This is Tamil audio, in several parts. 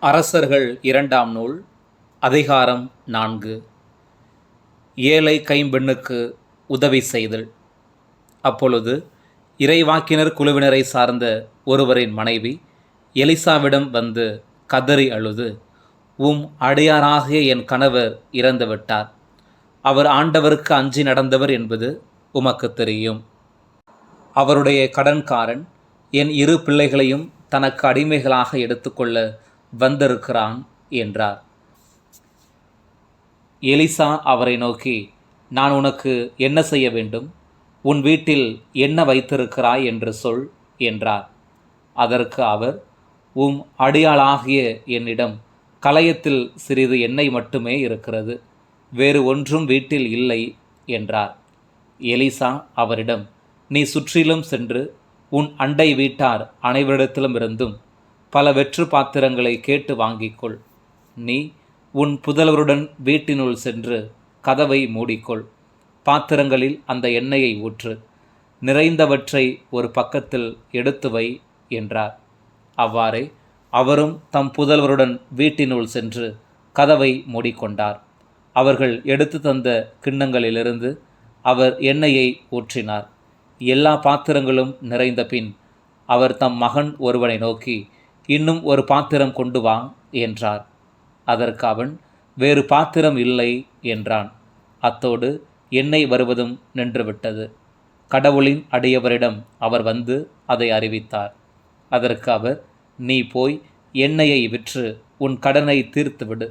அரசர்கள் 2ஆம் நூல் அதிகாரம் 4. ஏழை கைம்பெண்ணுக்கு உதவி செய்தல். அப்பொழுது இறைவாக்கினர் குழுவினரை சார்ந்த ஒருவரின் மனைவி எலிசாவிடம் வந்து கதறி அழுது, உம் அடியாராகிய என் கணவர் இறந்துவிட்டார். அவர் ஆண்டவருக்கு அஞ்சி நடந்தவர் என்பது உமக்கு தெரியும். அவருடைய கடன்காரன் என் 2 பிள்ளைகளையும் தனக்கு அடிமைகளாக எடுத்துக்கொள்ள வந்திருக்கிறான் என்றார். எலிசா அவரை நோக்கி, நான் உனக்கு என்ன செய்ய வேண்டும்? உன் வீட்டில் என்ன வைத்திருக்கிறாய் என்று சொல் என்றார். அதற்கு அவர், உம் அடியாளாகிய என்னிடம் கலயத்தில் சிறிது எண்ணெய் மட்டுமே இருக்கிறது, வேறு ஒன்றும் வீட்டில் இல்லை என்றார். எலிசா அவரிடம், நீ சுற்றிலும் சென்று உன் அண்டை வீட்டார் அனைவரிடத்திலுமிருந்தும் பல வெற்று பாத்திரங்களை கேட்டு வாங்கிக்கொள். நீ உன் புதல்வருடன் வீட்டினுள் சென்று கதவை மூடிக்கொள். பாத்திரங்களில் அந்த எண்ணெயை ஊற்று. நிறைந்தவற்றை ஒரு பக்கத்தில் எடுத்து வை என்றார். அவ்வாறே அவரும் தம் புதல்வருடன் வீட்டினுள் சென்று கதவை மூடிக்கொண்டார். அவர்கள் எடுத்து தந்த கிண்ணங்களிலிருந்து அவர் எண்ணெயை ஊற்றினார். எல்லா பாத்திரங்களும் நிறைந்த பின் அவர் தம் மகன் ஒருவனை நோக்கி, இன்னும் ஒரு பாத்திரம் கொண்டு வா என்றார். அதற்கு அவன், வேறு பாத்திரம் இல்லை என்றான். அத்தோடு எண்ணெய் வருவதும் நின்றுவிட்டது. கடவுளின் அடியவரிடம் அவர் வந்து அதை அறிவித்தார். அதற்கு அவர், நீ போய் எண்ணெயை விற்று உன் கடனை தீர்த்துவிடு.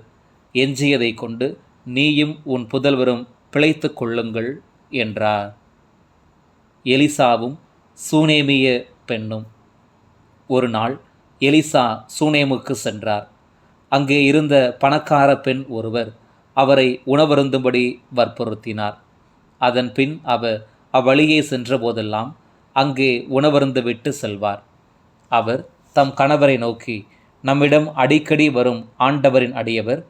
எஞ்சியதை கொண்டு நீயும் உன் புதல்வரும் பிழைத்து கொள்ளுங்கள் என்றார். எலிசாவும் சூனேமிய பெண்ணும். ஒரு நாள் எலிசா சூனேமுக்கு சென்றார். அங்கே இருந்த பணக்கார பெண் ஒருவர் அவரை உணவருந்தும்படி வற்புறுத்தினார். அதன் பின் அவர் அவ்வழியே சென்ற போதெல்லாம் அங்கே உணவருந்து விட்டு செல்வார். அவர் தம் கணவரை நோக்கி, நம்மிடம் அடிக்கடி வரும் ஆண்டவரின் அடியவர்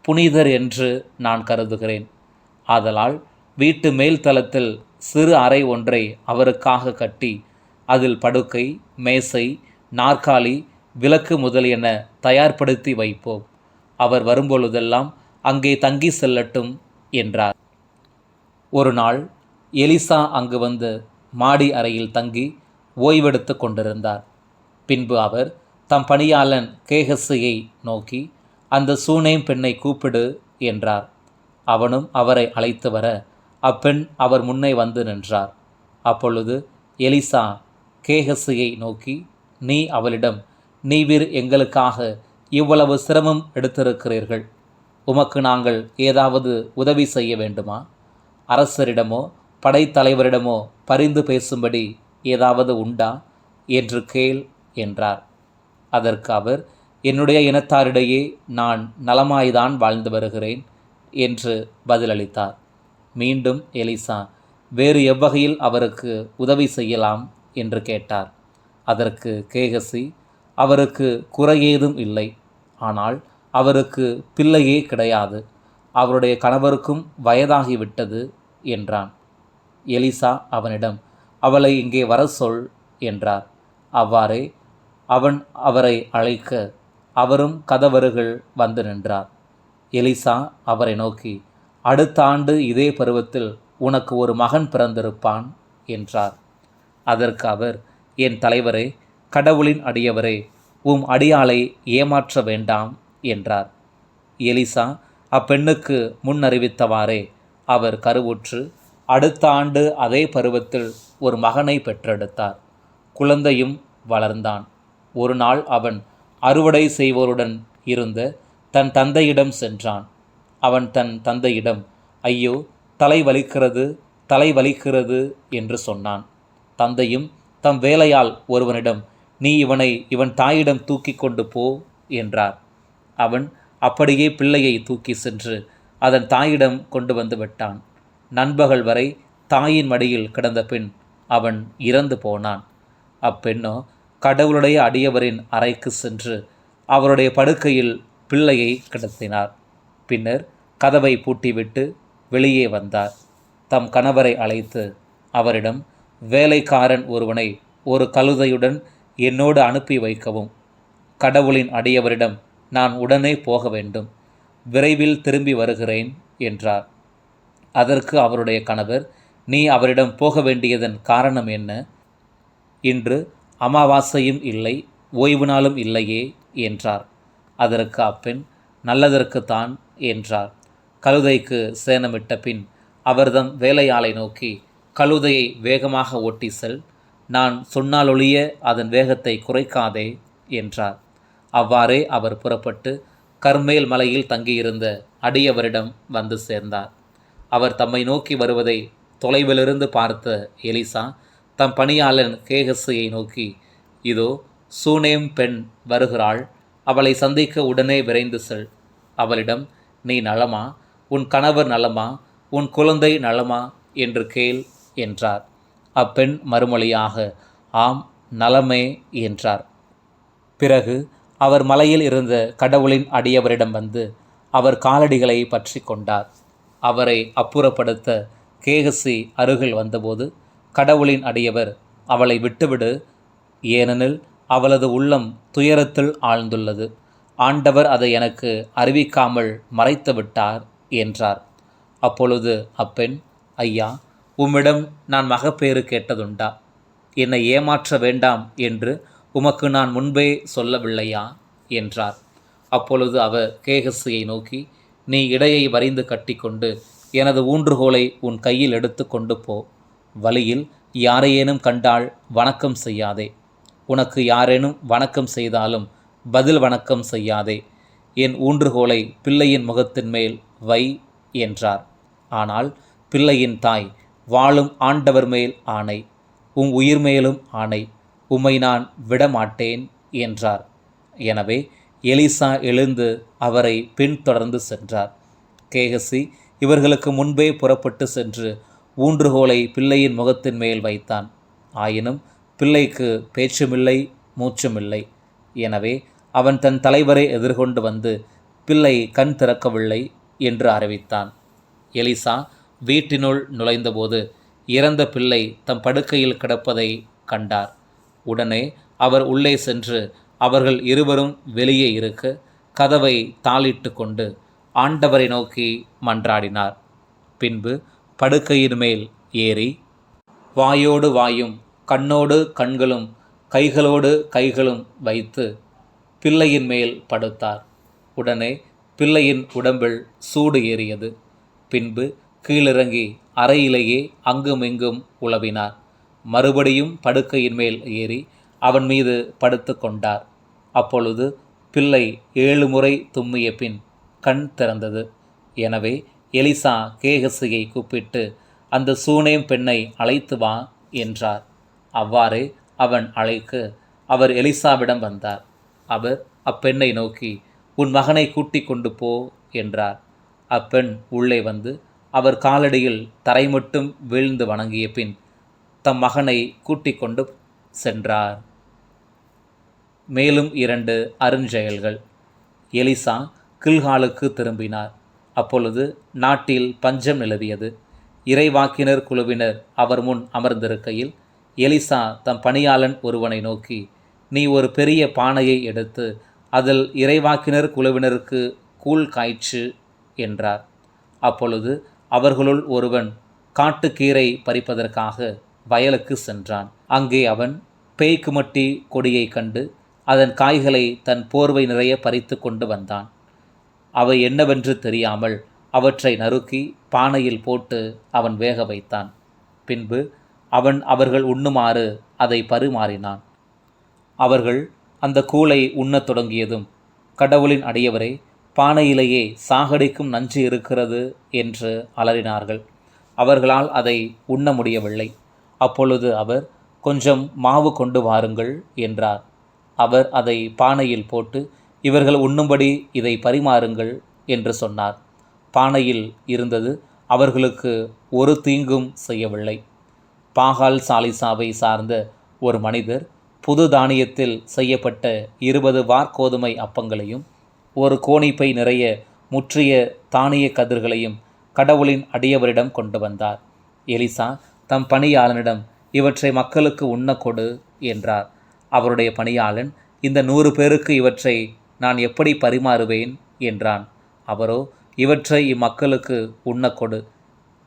புனிதர் என்று நான் கருதுகிறேன். ஆதலால் வீட்டு மேல் தளத்தில் சிறு அறை ஒன்றை அவருக்காக கட்டி அதில் படுக்கை, மேசை, நாற்காலி, விளக்கு முதலியன தயார்படுத்தி வைப்போம். அவர் வரும்பொழுதெல்லாம் அங்கே தங்கி செல்லட்டும் என்றார். ஒரு நாள் எலிசா அங்கு வந்து மாடி அறையில் தங்கி ஓய்வெடுத்து கொண்டிருந்தார். பின்பு அவர் தம் பணியாளன் கேகசியை நோக்கி, அந்த சூனேம் பெண்ணை கூப்பிடு என்றார். அவனும் அவரை அழைத்து வர அப்பெண் அவர் முன்னே வந்து நின்றார். அப்பொழுது எலிசா கேகசியை நோக்கி, நீ அவளிடம், நீவிர் எங்களுக்காக இவ்வளவு சிரமம் எடுத்திருக்கிறீர்கள். உமக்கு நாங்கள் ஏதாவது உதவி செய்ய வேண்டுமா? அரசரிடமோ படைத்தலைவரிடமோ பரிந்து பேசும்படி ஏதாவது உண்டா என்று கேள் என்றார். அதற்கு அவர், என்னுடைய இனத்தாரிடையே நான் நலமாய்தான் வாழ்ந்து வருகிறேன் என்று பதிலளித்தார். மீண்டும் எலிசா, வேறு எவ்வகையில் அவருக்கு உதவி செய்யலாம் என்று கேட்டார். அதற்கு கேகசி, அவருக்கு குறையேதும் இல்லை, ஆனால் அவருக்கு பிள்ளையே கிடையாது, அவருடைய கணவருக்கும் வயதாகிவிட்டது என்றான். எலிசா அவனிடம், அவளை இங்கே வர சொல் என்றார். அவ்வாறே அவன் அவரை அழைக்க அவரும் கதவருகில் வந்து நின்றார். எலிசா அவரை நோக்கி, அடுத்த ஆண்டு இதே பருவத்தில் உனக்கு ஒரு மகன் பிறந்திருப்பான் என்றார். அதற்கு அவர், என் தலைவரே, கடவுளின் அடியவரே, உம் அடியாளை ஏமாற்ற வேண்டாம் என்றார். எலிசா அப்பெண்ணுக்கு முன் அறிவித்தவாறே அவர் கருவுற்று அடுத்த ஆண்டு அதே பருவத்தில் ஒரு மகனை பெற்றெடுத்தார். குழந்தையும் வளர்ந்தான். ஒரு நாள் அவன் அறுவடை செய்வோருடன் இருந்த தன் தந்தையிடம் சென்றான். அவன் தன் தந்தையிடம், ஐயோ, தலை வலிக்கிறது, தலை வலிக்கிறது என்று சொன்னான். தந்தையும் தம் வேலையால் ஒருவனிடம், நீ இவனை இவன் தாயிடம் தூக்கி கொண்டு போ என்றார். அவன் அப்படியே பிள்ளையை தூக்கி சென்று அதன் தாயிடம் கொண்டு வந்து விட்டான். நண்பகல் வரை தாயின் மடியில் கிடந்த பின் அவன் இறந்து போனான். அப்பெண்ணோ கடவுளுடைய அடியவரின் அறைக்கு சென்று அவருடைய படுக்கையில் பிள்ளையை கிடத்தினார். பின்னர் கதவை பூட்டிவிட்டு வெளியே வந்தார். தம் கணவரை அழைத்து அவரிடம், வேலைக்காரன் ஒருவனை ஒரு கழுதையுடன் என்னோடு அனுப்பி வைக்கவும், கடவுளின் அடியவரிடம் நான் உடனே போக வேண்டும். விரைவில் திரும்பி வருகிறேன் என்றார். அதற்கு அவருடைய கணவர், நீ அவரிடம் போக வேண்டியதன் காரணம் என்ன? இன்று அமாவாசையும் இல்லை, ஓய்வு நாளும் இல்லையே என்றார். அதற்கு அப்பெண், நல்லதற்குத்தான் என்றார். கழுதைக்கு சேணமிட்ட பின் அவர்தம் வேலையாளை நோக்கி, கழுதையை வேகமாக ஓட்டி செல், நான் சொன்னாலொழிய அதன் வேகத்தை குறைக்காதே என்றார். அவ்வாறே அவர் புறப்பட்டு கர்மேல் மலையில் தங்கியிருந்த அடியவரிடம் வந்து சேர்ந்தார். அவர் தம்மை நோக்கி வருவதை தொலைவிலிருந்து பார்த்த எலிசா தம் பணியாளன் கேகசியை நோக்கி, இதோ சூனேம் பெண் வருகிறாள், அவளை சந்திக்க உடனே விரைந்து செல். அவளிடம், நீ நலமா? உன் கணவர் நலமா? உன் குழந்தை நலமா என்று கேள் என்றார். அப்பெண் மறுமொழியாக, ஆம், நலமே என்றார். பிறகு அவர் மலையில் இருந்த கடவுளின் அடியவரிடம் வந்து அவர் காலடிகளை பற்றி கொண்டார். அவரை அப்புறப்படுத்த கேகசி அருகில் வந்தபோது கடவுளின் அடியவர், அவளை விட்டுவிடு, ஏனெனில் அவளது உள்ளம் துயரத்தில் ஆழ்ந்துள்ளது. ஆண்டவர் அதை எனக்கு அறிவிக்காமல் மறைத்து விட்டார் என்றார். அப்பொழுது அப்பெண், ஐயா, உம்மிடம் நான் மகப்பேறு கேட்டதுண்டா? என்னை ஏமாற்ற வேண்டாம் என்று உமக்கு நான் முன்பே சொல்லவில்லையா என்றார். அப்பொழுது அவர் கேகசியை நோக்கி, நீ இடையை வரிந்து கட்டிக்கொண்டு எனது ஊன்றுகோலை உன் கையில் எடுத்து கொண்டு போ. வழியில் யாரையேனும் கண்டால் வணக்கம் செய்யாதே. உனக்கு யாரேனும் வணக்கம் செய்தாலும் பதில் வணக்கம் செய்யாதே. என் ஊன்றுகோலை பிள்ளையின் முகத்தின் மேல் வை என்றார். ஆனால் பிள்ளையின் தாய், வாழும் ஆண்டவர் மேல் ஆணை, உம் உயிர் மேலும் ஆணை, உம்மை நான் விடமாட்டேன் என்றார். எனவே எலிசா எழுந்து அவரை பின்தொடர்ந்து சென்றார். கேகசி இவர்களுக்கு முன்பே புறப்பட்டு சென்று ஊன்றுகோலை பிள்ளையின் முகத்தின் மேல் வைத்தான். ஆயினும் பிள்ளைக்கு பேச்சுமில்லை, மூச்சுமில்லை. எனவே அவன் தன் தலைவரை எதிர்கொண்டு வந்து, பிள்ளை கண் திறக்கவில்லை என்று அறிவித்தான். எலிசா வீட்டினுள் நுழைந்தபோது இறந்த பிள்ளை தம் படுக்கையில் கிடப்பதை கண்டார். உடனே அவர் உள்ளே சென்று அவர்கள் இருவரும் வெளியே இருக்க கதவை தாளிட்டு கொண்டு ஆண்டவரை நோக்கி மன்றாடினார். பின்பு படுக்கையின் மேல் ஏறி வாயோடு வாயும் கண்ணோடு கண்களும் கைகளோடு கைகளும் வைத்து பிள்ளையின் மேல் படுத்தார். உடனே பிள்ளையின் உடம்பில் சூடு ஏறியது. பின்பு கீழிறங்கி அறையிலேயே அங்குமிங்கும் உலவினார். மறுபடியும் படுக்கையின் மேல் ஏறி அவன் மீது படுத்து கொண்டார். அப்பொழுது பிள்ளை 7 முறை தும்மிய பின் கண் திறந்தது. எனவே எலிசா கேகசியை கூப்பிட்டு, அந்த சூனேம் பெண்ணை அழைத்து வா என்றார். அவ்வாறே அவன் அழைக்க அவர் எலிசாவிடம் வந்தார். அவர் அப்பெண்ணை நோக்கி, உன் மகனை கூட்டிக் கொண்டு போ என்றார். அப்பெண் உள்ளே வந்து அவர் காலடியில் தரை மட்டும் வீழ்ந்து வணங்கிய பின் தம் மகனை கூட்டிக் கொண்டு சென்றார். மேலும் 2 அருஞ்செயல்கள். எலிசா கில்காலுக்கு திரும்பினார். அப்பொழுது நாட்டில் பஞ்சம் நிலவியது. இறைவாக்கினர் குழுவினர் அவர் முன் அமர்ந்திருக்கையில் எலிசா தம் பணியாளன் ஒருவனை நோக்கி, நீ ஒரு பெரிய பானையை எடுத்து அதில் இறைவாக்கினர் குழுவினருக்கு கூழ் காய்ச்சு என்றார். அப்பொழுது அவர்களுள் ஒருவன் காட்டுக்கீரை பறிப்பதற்காக வயலுக்கு சென்றான். அங்கே அவன் பேய்க்குமட்டி கொடியை கண்டு அதன் காய்களை தன் போர்வை நிறைய பறித்து கொண்டு வந்தான். அவை என்னவென்று தெரியாமல் அவற்றை நறுக்கி பானையில் போட்டு அவன் வேக வைத்தான். பின்பு அவன் அவர்கள் உண்ணுமாறு அதை பரிமாறினான். அவர்கள் அந்த கூளை உண்ணத் தொடங்கியதும், கடவுளின் அடியவரே, பானையிலேயே சாகடிக்கும் நஞ்சு இருக்கிறது என்று அலறினார்கள். அவர்களால் அதை உண்ண முடியவில்லை. அப்பொழுது அவர், கொஞ்சம் மாவு கொண்டு வாருங்கள் என்றார். அவர் அதை பானையில் போட்டு, இவர்கள் உண்ணும்படி இதை பரிமாறுங்கள் என்று சொன்னார். பானையில் இருந்தது அவர்களுக்கு ஒரு தீங்கும் செய்யவில்லை. பாகால் சாலிசாவை சார்ந்த ஒரு மனிதர் புது தானியத்தில் செய்யப்பட்ட 20 வார்கோதுமை அப்பங்களையும் ஒரு கோணிப்பை நிறைய முற்றிய தானிய கதிர்களையும் கடவுளின் அடியவரிடம் கொண்டு வந்தார். எலிசா தம் பணியாளனிடம், இவற்றை மக்களுக்கு உண்ண கொடு என்றார். அவருடைய பணியாளன், இந்த 100 பேருக்கு இவற்றை நான் எப்படி பரிமாறுவேன் என்றான். அவரோ, இவற்றை இம்மக்களுக்கு உண்ணக் கொடு,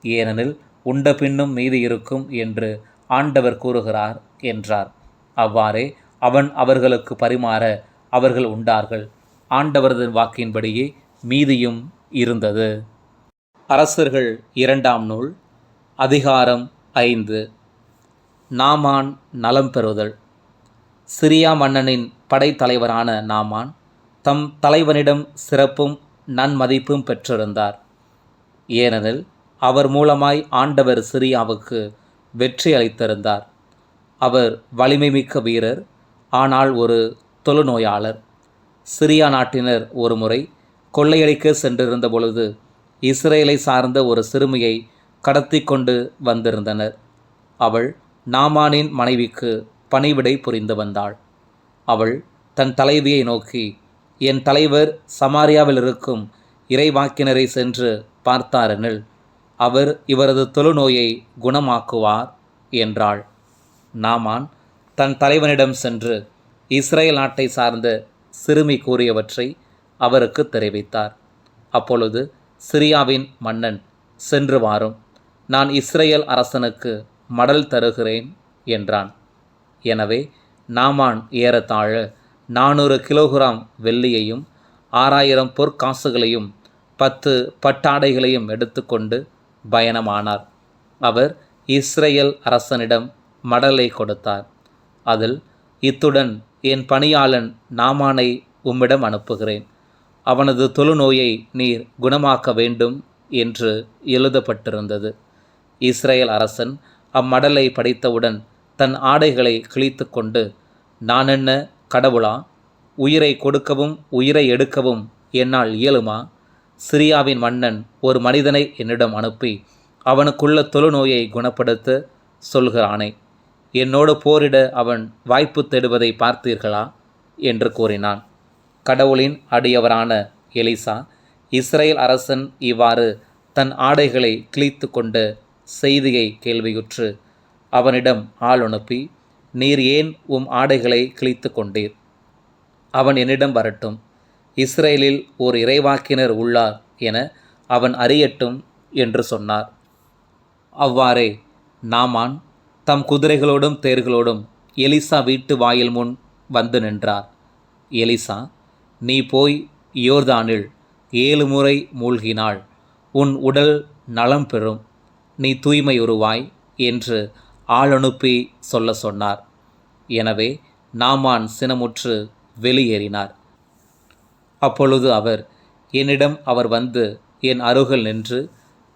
ஏனெனில் உண்ட பின்னும் மீதி இருக்கும் என்று ஆண்டவர் கூறுகிறார் என்றார். அவ்வாறே அவன் அவர்களுக்கு பரிமாற அவர்கள் உண்டார்கள். ஆண்டவரது வாக்கின்படியே மீதியும் இருந்தது. அரசர்கள் 2ஆம் நூல் அதிகாரம் 5. நாமான் நலம் பெறுதல். சிரியா மன்னனின் படைத்தலைவரான நாமான் தம் தலைவனிடம் சிறப்பும் நன்மதிப்பும் பெற்றிருந்தார். ஏனெனில் அவர் மூலமாய் ஆண்டவர் சிரியாவுக்கு வெற்றி அளித்திருந்தார். அவர் வலிமை மிக்க வீரர், ஆனால் ஒரு தொழுநோயாளர். சிரியா நாட்டினர் ஒருமுறை கொள்ளையடிக்க சென்றிருந்த பொழுது இஸ்ரேலை சார்ந்த ஒரு சிறுமியை கடத்தி கொண்டு வந்திருந்தனர். அவள் நாமானின் மனைவிக்கு பணிவிடை புரிந்து வந்தாள். அவள் தன் தலைவியை நோக்கி, என் தலைவர் சமாரியாவில் இருக்கும் இறைவாக்கினரை சென்று பார்த்தாரெனில் அவர் இவரது தொழுநோயை குணமாக்குவார் என்றாள். நாமான் தன் தலைவனிடம் சென்று இஸ்ரேல் நாட்டை சார்ந்த சிறுமி கூறியவற்றை அவருக்கு தெரிவித்தார். அப்பொழுது சிரியாவின் மன்னன், சென்று வாரும், நான் இஸ்ரேல் அரசனுக்கு மடல் தருகிறேன் என்றான். எனவே நாமான் ஏறத்தாழ 400 கிலோகிராம் வெள்ளியையும் 6000 பொற்காசுகளையும் 10 பட்டாடைகளையும் எடுத்துக்கொண்டு பயணமானார். அவர் இஸ்ரேல் அரசனிடம் மடலை கொடுத்தார். அதில், இத்துடன் என் பணியாளன் நாமானை உம்மிடம் அனுப்புகிறேன், அவனது தொழுநோயை நீர் குணமாக்க வேண்டும் என்று எழுதப்பட்டிருந்தது. இஸ்ரேல் அரசன் அம்மடலை படித்தவுடன் தன் ஆடைகளை கிழித்து கொண்டு, நான் என்ன கடவுளா? உயிரை கொடுக்கவும் உயிரை எடுக்கவும் என்னால் இயலுமா? சிரியாவின் மன்னன் ஒரு மனிதனை என்னிடம் அனுப்பி அவனுக்குள்ள தொழுநோயை குணப்படுத்த சொல்கிறானே, என்னோடு போரிட அவன் வாய்ப்பு தேடுவதை பார்த்தீர்களா என்று கூறினான். கடவுளின் அடியவரான எலிசா இஸ்ரேல் அரசன் இவ்வாறு தன் ஆடைகளை கிழித்து கொண்ட செய்தியை கேள்வியுற்று அவனிடம் ஆள் அனுப்பி, நீர் ஏன் உம் ஆடைகளை கிழித்து கொண்டீர்? அவன் என்னிடம் வரட்டும், இஸ்ரேலில் ஓர் இறைவாக்கினர் உள்ளார் என அவன் அறியட்டும் என்று சொன்னார். அவ்வாறே நாமான் தம் குதிரைகளோடும் தேர்களோடும் எலிசா வீட்டு வாயில் முன் வந்து நின்றார். எலிசா, நீ போய் யோர்தானில் 7 முறை மூழ்கினாள், உன் உடல் நலம் பெறும், நீ தூய்மையுறுவாய் என்று ஆள் அனுப்பி சொல்ல சொன்னார். எனவே நாமான் சினமுற்று வெளியேறினார். அப்பொழுது என்னிடம் அவர் வந்து என் அருகில் நின்று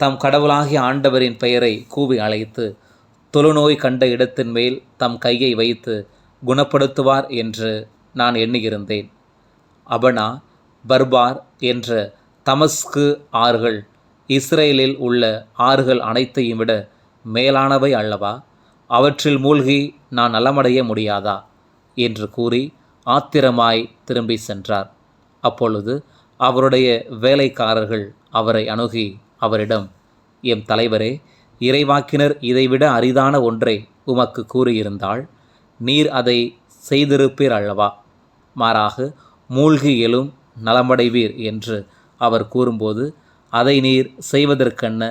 தம் கடவுளாகிய ஆண்டவரின் பெயரை கூவி அழைத்து தொழுநோய் கண்ட இடத்தின் மேல் தம் கையை வைத்து குணப்படுத்துவார் என்று நான் எண்ணியிருந்தேன். அபனா, பர்பார் என்ற தமஸ்கு ஆறுகள் இஸ்ரேலில் உள்ள ஆறுகள் அனைத்தையும் விட மேலானவை அல்லவா? அவற்றில் மூழ்கி நான் நலமடைய முடியாதா என்று கூறி ஆத்திரமாய் திரும்பி சென்றார். அப்பொழுது அவருடைய வேலைக்காரர்கள் அவரை அணுகி அவரிடம், எம் தலைவரே, இறைவாக்கினர் இதைவிட அரிதான ஒன்றை உமக்கு கூறியிருந்தால் நீர் அதை செய்திருப்பீர் அல்லவா? மாறாக மூழ்கி எழும் நலமடைவீர் என்று அவர் கூறும்போது அதை நீர் செய்வதற்கென்ன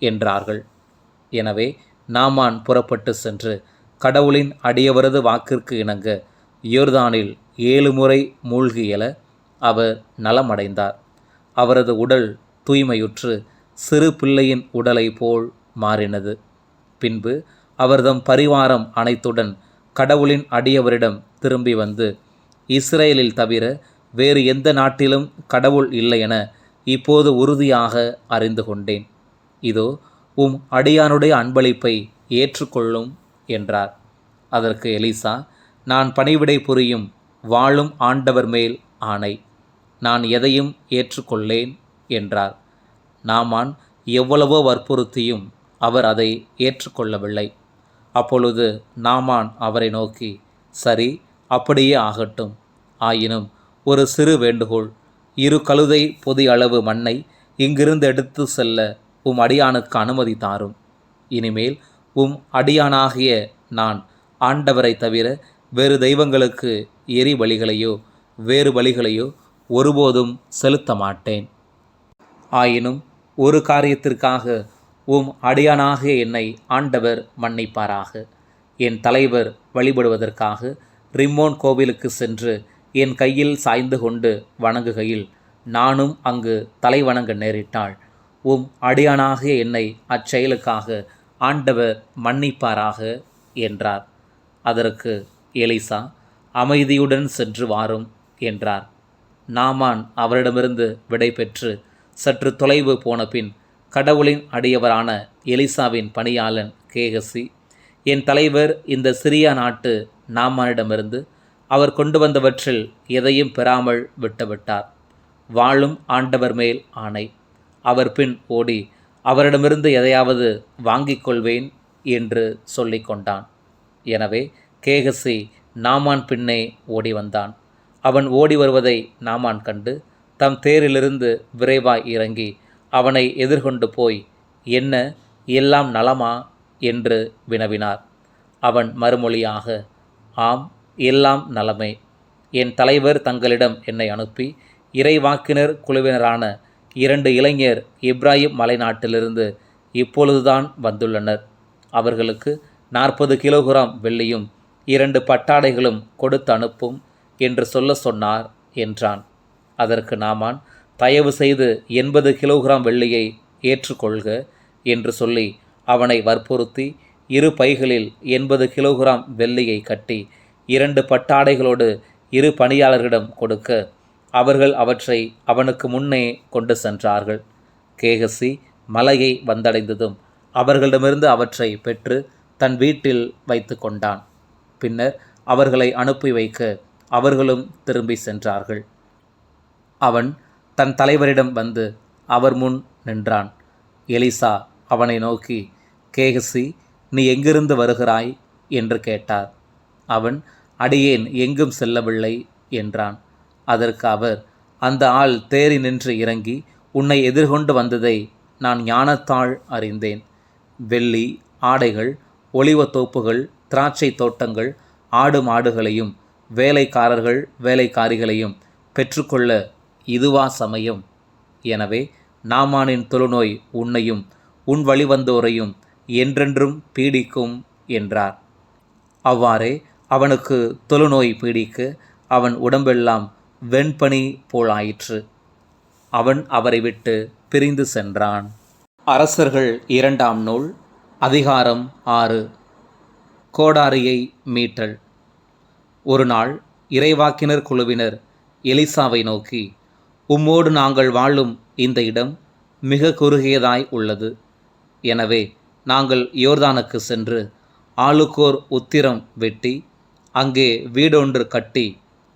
என்றார்கள். எனவே நாமான் புறப்பட்டு சென்று கடவுளின் அடியவரது வாக்கிற்கு இணங்க யோர்தானில் 7 முறை மூழ்கி எழ அவர் நலமடைந்தார். அவரது உடல் தூய்மையுற்று சிறு பிள்ளையின் உடலை போல் மாறினது. பின்பு அவர்தம் பரிவாரம் அனைத்துடன் கடவுளின் அடியவரிடம் திரும்பி வந்து, இஸ்ரேலில் தவிர வேறு எந்த நாட்டிலும் கடவுள் இல்லை என இப்போது உறுதியாக அறிந்து கொண்டேன். இதோ உம் அடியானுடைய அன்பளிப்பை ஏற்றுக்கொள்ளும் என்றார். அதற்கு எலிசா, நான் பணிவிடை புரியும் வாழும் ஆண்டவர் மேல் ஆணை, நான் எதையும் ஏற்றுக்கொள்ளேன் என்றார். நாமான் எவ்வளவோ வற்புறுத்தியும் அவர் அதை ஏற்றுக்கொள்ளவில்லை. அப்பொழுது நாமான் அவரை நோக்கி, சரி, அப்படியே ஆகட்டும். ஆயினும் ஒரு சிறு வேண்டுகோள், 2 கழுதை பொதி அளவு மண்ணை இங்கிருந்து எடுத்து செல்ல உம் அடியானுக்கு அனுமதி தாரும். இனிமேல் உம் அடியானாகிய நான் ஆண்டவரை தவிர வேறு தெய்வங்களுக்கு எரி பலிகளையோ வேறு பலிகளையோ ஒருபோதும் செலுத்த மாட்டேன். ஆயினும் ஒரு காரியத்திற்காக அடியானாகிய என்னை ஆண்டவர் மன்னிப்பாராக. என் தலைவர் வழிபடுவதற்காக ரிம்மோன் கோவிலுக்கு சென்று என் கையில் சாய்ந்து கொண்டு வணங்குகையில் நானும் அங்கு தலை வணங்க நேரிட்டால் அடியானாகிய என்னை அச்செயலுக்காக ஆண்டவர் மன்னிப்பாராக என்றார். அதற்கு எலிசா, அமைதியுடன் சென்று வாரும் என்றார். நாமான் அவரிடமிருந்து விடை பெற்று சற்று தொலைவு போன பின் கடவுளின் அடியவரான எலிசாவின் பணியாளன் கேகசி, என் தலைவர் இந்த சிரியா நாட்டு நாமானிடமிருந்து அவர் கொண்டு வந்தவற்றில் எதையும் பெறாமல் விட்டுவிட்டார். வாழும் ஆண்டவர் மேல் ஆணை, அவர் பின் ஓடி அவரிடமிருந்து எதையாவது வாங்கிக் கொள்வேன் என்று சொல்லிக் கொண்டான். எனவே கேகசி நாமான் பின்னே ஓடி வந்தான். அவன் ஓடி வருவதை நாமான் கண்டு தம் தேரிலிருந்து விரைவாய் இறங்கி அவனை எதிர்கொண்டு போய், என்ன, எல்லாம் நலமா என்று வினவினார். அவன் மறுமொழியாக, ஆம், எல்லாம் நலமே. என் தலைவர் தங்களிடம் என்னை அனுப்பி இறைவாக்கினர் குழுவினரான 2 இளைஞர் இப்ராஹிம் மலை நாட்டிலிருந்து இப்பொழுதுதான் வந்துள்ளனர். அவர்களுக்கு 40 கிலோகிராம் வெள்ளியும் 2 பட்டாடைகளும் கொடுத்து அனுப்பும் என்று சொன்னார் என்றான். அதற்கு நாமான், தயவு செய்து 80 கிலோகிராம் வெள்ளியை ஏற்றுக்கொள்க என்று சொல்லி அவனை வற்புறுத்தி 2 பைகளில் 80 கிலோகிராம் வெள்ளியை கட்டி 2 பட்டாடைகளோடு 2 பணியாளர்களிடம் கொடுக்க அவர்கள் அவற்றை அவனுக்கு முன்னே கொண்டு சென்றார்கள். கேகசி மலையை வந்தடைந்ததும் அவர்களிடமிருந்து அவற்றை பெற்று தன் வீட்டில் வைத்து கொண்டான். பின்னர் அவர்களை அனுப்பி வைக்க அவர்களும் திரும்பி சென்றார்கள். அவன் தன் தலைவரிடம் வந்து அவர் முன் நின்றான். எலிசா அவனை நோக்கி, கேகசி, நீ எங்கிருந்து வருகிறாய் என்று கேட்டார். அவன், அடியேன் எங்கும் செல்லவில்லை என்றான். அதற்கு அவர், அந்த ஆள் தேறி நின்று இறங்கி உன்னை எதிர்கொண்டு வந்ததை நான் ஞானத்தால் அறிந்தேன். வெள்ளி, ஆடைகள், ஒலிவத் தோப்புகள், திராட்சை தோட்டங்கள், ஆடு மாடுகளையும் வேலைக்காரர்கள் வேலைக்காரிகளையும் பெற்றுக்கொள்ள இதுவா சமயம்? எனவே நாமானின் தொழுநோய் உன்னையும் உன் வழிவந்தோரையும் என்றென்றும் பீடிக்கும் என்றார். அவ்வாறே அவனுக்கு தொழுநோய் பீடிக்க அவன் உடம்பெல்லாம் வெண்பனி போலாயிற்று. அவன் அவரை விட்டு பிரிந்து சென்றான். அரசர்கள் 2ஆம் நூல் அதிகாரம் 6. கோடாரியை மீட்டல். ஒரு நாள் இறைவாக்கினர் குழுவினர் எலிசாவை நோக்கி, உம்மோடு நாங்கள் வாழும் இந்த இடம் மிக குறுகியதாய் உள்ளது. எனவே நாங்கள் யோர்தானுக்கு சென்று ஆளுக்கோர் உத்திரம் வெட்டி அங்கே வீடொன்று கட்டி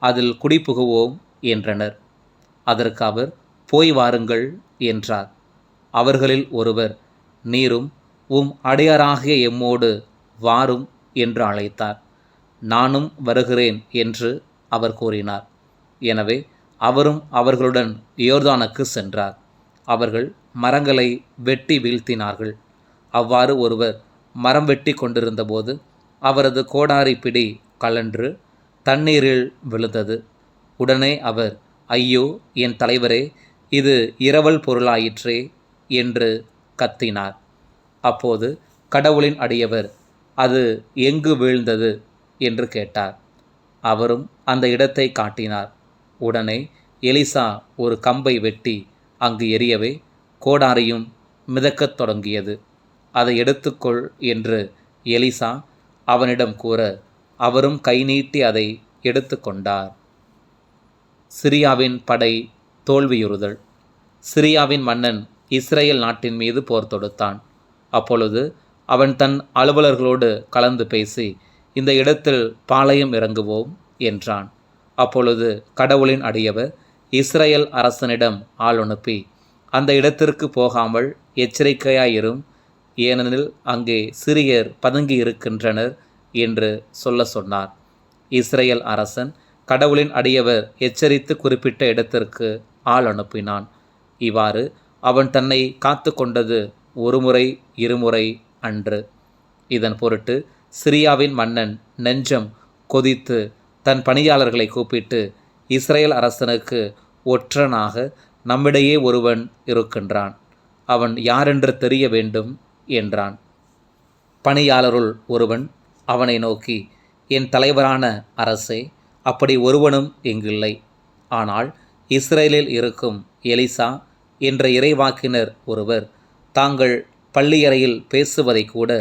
அதில் குடிபுகுவோம் என்றனர். அதற்கு அவர், போய் வாருங்கள் என்றார். அவர்களில் ஒருவர், நீரும் அடியாராகிய எம்மோடு வாரும் என்று அழைத்தார். நானும் வருகிறேன் என்று அவர் கூறினார். எனவே அவரும் அவர்களுடன் யோர்தானுக்கு சென்றார். அவர்கள் மரங்களை வெட்டி வீழ்த்தினார்கள். அவ்வாறு ஒருவர் மரம் வெட்டி கொண்டிருந்தபோது அவரது கோடாரி பிடி கழன்று தண்ணீரில் விழுந்தது. உடனே அவர், ஐயோ, என் தலைவரே, இது இரவல் பொருளாயிற்றே என்று கத்தினார். அப்போது கடவுளின் அடியவர், அது எங்கு வீழ்ந்தது என்று கேட்டார். அவரும் அந்த இடத்தை காட்டினார். உடனே எலிசா ஒரு கம்பை வெட்டி அங்கு எரியவே கோடாரியும் மிதக்கத் தொடங்கியது. அதை எடுத்துக்கொள் என்று எலிசா அவனிடம் கூற அவரும் கை நீட்டி அதை எடுத்து கொண்டார். சிரியாவின் படை தோல்வியுறுதல். சிரியாவின் மன்னன் இஸ்ரேல் நாட்டின் மீது போர் தொடுத்தான். அப்பொழுது அவன் தன் அலுவலர்களோடு கலந்து பேசி, இந்த இடத்தில் பாளையம் இறங்குவோம் என்றான். அப்பொழுது கடவுளின் அடியவர் இஸ்ரேல் அரசனிடம் ஆள் அனுப்பி, அந்த இடத்திற்கு போகாமல் எச்சரிக்கையாயிரும், ஏனெனில் அங்கே சிரியர் பதுங்கி இருக்கின்றனர் என்று சொன்னார். இஸ்ரேல் அரசன் கடவுளின் அடியவர் எச்சரித்து குறிப்பிட்ட இடத்திற்கு ஆள் அனுப்பினான். இவ்வாறு அவன் தன்னை காத்து கொண்டது 1 முறை 2 முறை அன்று. இதன் பொருட்டு சிரியாவின் மன்னன் நெஞ்சம் கொதித்து தன் பணியாளர்களை கூப்பிட்டு, இஸ்ரேல் அரசனுக்கு ஒற்றனாக நம்மிடையே ஒருவன் இருக்கின்றான், அவன் யாரென்று தெரிய வேண்டும் என்றான். பணியாளருள் ஒருவன் அவனை நோக்கி, என் தலைவரான அரசே, அப்படி ஒருவனும் இங்கில்லை. ஆனால் இஸ்ரேலில் இருக்கும் எலிசா என்ற இறைவாக்கினர் ஒருவர் தாங்கள் பள்ளியறையில் பேசுவதை கூட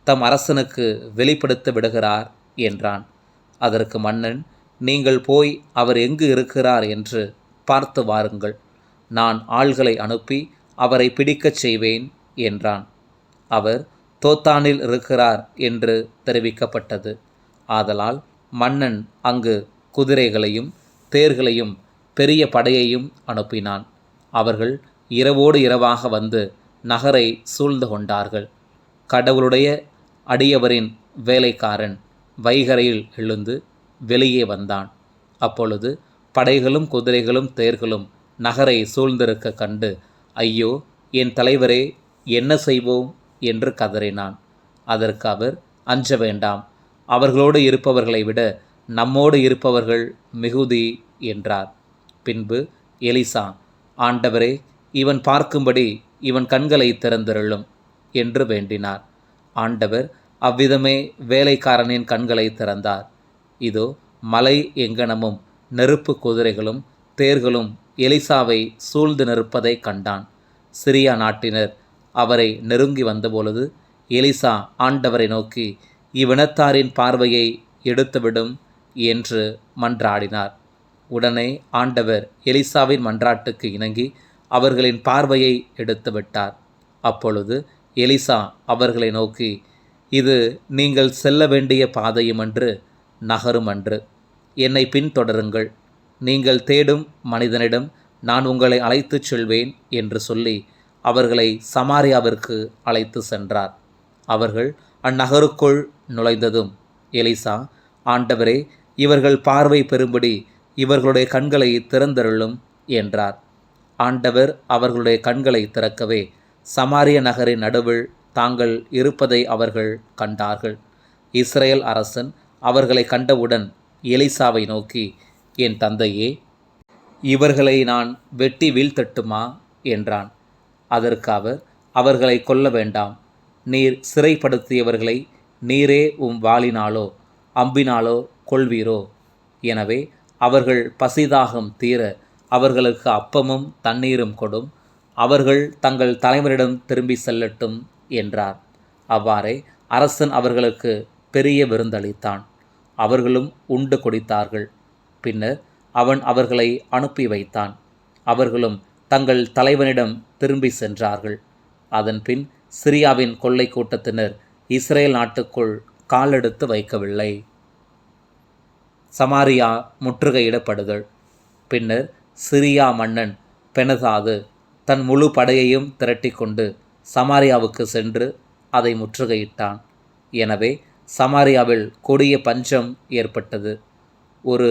தம் அரசனுக்கு வெளிப்படுத்த விடுகிறார் என்றான். அதற்கு மன்னன், நீங்கள் போய் அவர் எங்கு இருக்கிறார் என்று பார்த்து வாருங்கள், நான் ஆள்களை அனுப்பி அவரை பிடிக்கச் செய்வேன் என்றான். அவர் தோத்தானில் இருக்கிறார் என்று தெரிவிக்கப்பட்டது. ஆதலால் மன்னன் அங்கு குதிரைகளையும் தேர்களையும் பெரிய படையையும் அனுப்பினான். அவர்கள் இரவோடு இரவாக வந்து நகரை சூழ்ந்து கொண்டார்கள். கடவுளுடைய அடியவரின் வேலைக்காரன் வைகரையில் எழுந்து வெளியே வந்தான். அப்பொழுது படைகளும் குதிரைகளும் தேர்களும் நகரை சூழ்ந்திருக்க கண்டு, ஐயோ, என் தலைவரே, என்ன செய்வோம் என்று கதறினான். அதற்கு அவர், அஞ்ச வேண்டாம், அவர்களோடு இருப்பவர்களை விட நம்மோடு இருப்பவர்கள் மிகுதி என்றார். பின்பு எலிசா, ஆண்டவரே, இவன் பார்க்கும்படி இவன் கண்களை திறந்திருளும் என்று வேண்டினார். ஆண்டவர் அவ்விதமே வேலைக்காரனின் கண்களை திறந்தார். இதோ மலை எங்கனமும் நெருப்பு குதிரைகளும் தேர்களும் எலிசாவை சூழ்ந்து நிற்பதை கண்டான். சிரியா நாட்டினர் அவரை நெருங்கி வந்தபொழுது எலிசா ஆண்டவரை நோக்கி, இவ்வினத்தாரின் பார்வையை எடுத்துவிடும் என்று மன்றாடினார். உடனே ஆண்டவர் எலிசாவின் மன்றாட்டுக்கு இணங்கி அவர்களின் பார்வையை எடுத்துவிட்டார். அப்பொழுது எலிசா அவர்களை நோக்கி, இது நீங்கள் செல்ல வேண்டிய பாதையுமன்று, நகருமன்று. என்னை பின்தொடருங்கள். நீங்கள் தேடும் மனிதனிடம் நான் உங்களை அழைத்துச் செல்வேன் என்று சொல்லி அவர்களை சமாரியாவிற்கு அழைத்து சென்றார். அவர்கள் அந்நகருக்குள் நுழைந்ததும் எலிசா, ஆண்டவரே, இவர்கள் பார்வை பெறும்படி இவர்களுடைய கண்களை திறந்தருளும் என்றார். ஆண்டவர் அவர்களுடைய கண்களை திறக்கவே சமாரிய நகரின் நடுவில் தாங்கள் இருப்பதை அவர்கள் கண்டார்கள். இஸ்ரேல் அரசன் அவர்களை கண்டவுடன் எலிசாவை நோக்கி, என் தந்தையே, இவர்களை நான் வெட்டி வீழ்த்தட்டுமா என்றான். அதற்கு அவர், அவர்களை கொல்ல வேண்டாம். நீர் சிறைப்படுத்தியவர்களை நீரே வாளினாலோ அம்பினாலோ கொள்வீரோ? எனவே அவர்கள் பசிதாகம் தீர அவர்களுக்கு அப்பமும் தண்ணீரும் கொடும். அவர்கள் தங்கள் தலைவரிடம் திரும்பி செல்லட்டும் என்றார். அவ்வாறே அரசன் அவர்களுக்கு பெரிய விருந்தளித்தான். அவர்களும் உண்டு குடித்தார்கள். பின்னர் அவன் அவர்களை அனுப்பி வைத்தான். அவர்களும் தங்கள் தலைவனிடம் திரும்பி சென்றார்கள். அதன்பின் சிரியாவின் கொள்ளை கூட்டத்தினர் இஸ்ரேல் நாட்டுக்குள் காலெடுத்து வைக்கவில்லை. சமாரியா முற்றுகையிடப்படுதல். பின்னர் சிரியா மன்னன் பெனதாது தன் முழு படையையும் திரட்டி கொண்டு சமாரியாவுக்கு சென்று அதை முற்றுகையிட்டான். எனவே சமாரியாவில் கொடிய பஞ்சம் ஏற்பட்டது. ஒரு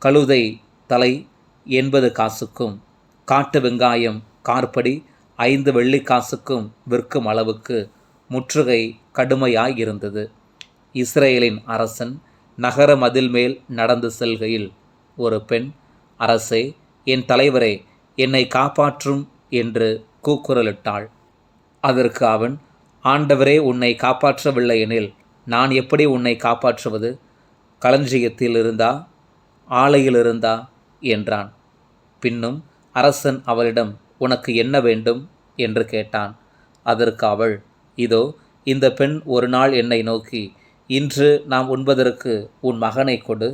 கழுதை தலை 80 காசுக்கும் காட்டு வெங்காயம் கார்படி 5 வெள்ளிக்காசுக்கும் விற்கும் அளவுக்கு முற்றுகை கடுமையாயிருந்தது. இஸ்ரேலின் அரசன் நகர மதில் மேல் நடந்து செல்கையில் ஒரு பெண், அரசே, என் தலைவரே, என்னை காப்பாற்றும் என்று கூக்குரலிட்டாள். அதற்கு அவன், ஆண்டவரே உன்னை காப்பாற்றவில்லை எனில் நான் எப்படி உன்னை காப்பாற்றுவது? களஞ்சியத்தில் இருந்தா, ஆலையில் இருந்தா என்றான். பின்னும் அரசன் அவளிடம், உனக்கு என்ன வேண்டும் என்று கேட்டான். அதற்கு அவள், இதோ இந்த பெண் ஒரு நாள் என்னை நோக்கி, இன்று நாம் உண்பதற்கு உன் மகனை கொடு,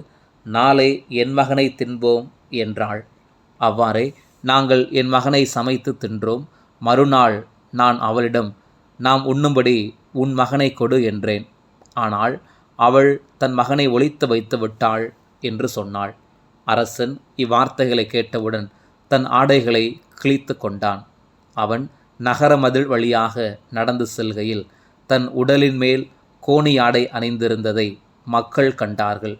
நாளை என் மகனை தின்போம் என்றாள். அவ்வாறே நாங்கள் என் மகனை சமைத்து தின்றோம். மறுநாள் நான் அவளிடம், நாம் உண்ணும்படி உன் மகனை கொடு என்றேன். ஆனால் அவள் தன் மகனை ஒளித்து வைத்து விட்டாள் என்று சொன்னாள். அரசன் இவ்வார்த்தைகளை கேட்டவுடன் தன் ஆடைகளை கிழித்து கொண்டான். அவன் நகர மதில் வழியாக நடந்து செல்கையில் தன் உடலின் மேல் கோணி ஆடை அணிந்திருந்ததை மக்கள் கண்டார்கள்.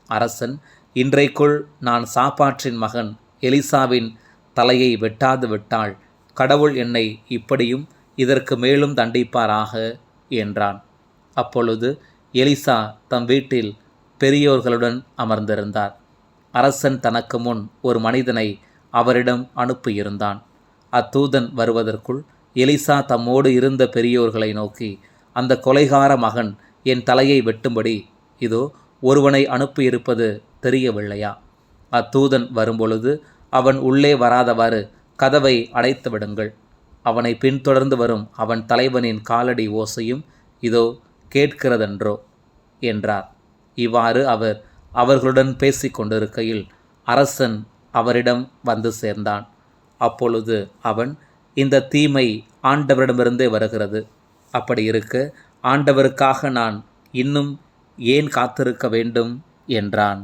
அரசன், இன்றைக்குள் நான் சாப்பாற்றின் மகன் எலிசாவின் தலையை வெட்டாது விட்டால் கடவுள் என்னை இப்படியும் இதற்கு மேலும் தண்டிப்பாராக என்றான். அப்பொழுது எலிசா தம் வீட்டில் பெரியோர்களுடன் அமர்ந்திருந்தார். அரசன் தனக்கு முன் ஒரு மனிதனை அவரிடம் அனுப்பியிருந்தான். அத்தூதன் வருவதற்குள் எலிசா தம்மோடு இருந்த பெரியோர்களை நோக்கி, அந்த கொலைகார மகன் என் தலையை வெட்டும்படி இதோ ஒருவனை அனுப்பியிருப்பது தெரியவில்லையா? அத்தூதன் வரும்பொழுது அவன் உள்ளே வராதவாறு கதவை அடைத்து விடுங்கள். அவனை பின்தொடர்ந்து வரும் அவன் தலைவனின் காலடி ஓசையும் இதோ கேட்கிறதென்றோ என்றார். இவ்வாறு அவர் அவர்களுடன் பேசி கொண்டிருக்கையில் அரசன் அவரிடம் வந்து சேர்ந்தான். அப்பொழுது அவன், இந்த தீமை ஆண்டவரிடமிருந்தே வருகிறது. அப்படி இருக்க ஆண்டவருக்காக நான் இன்னும் ஏன் காத்திருக்க வேண்டும் என்றான்.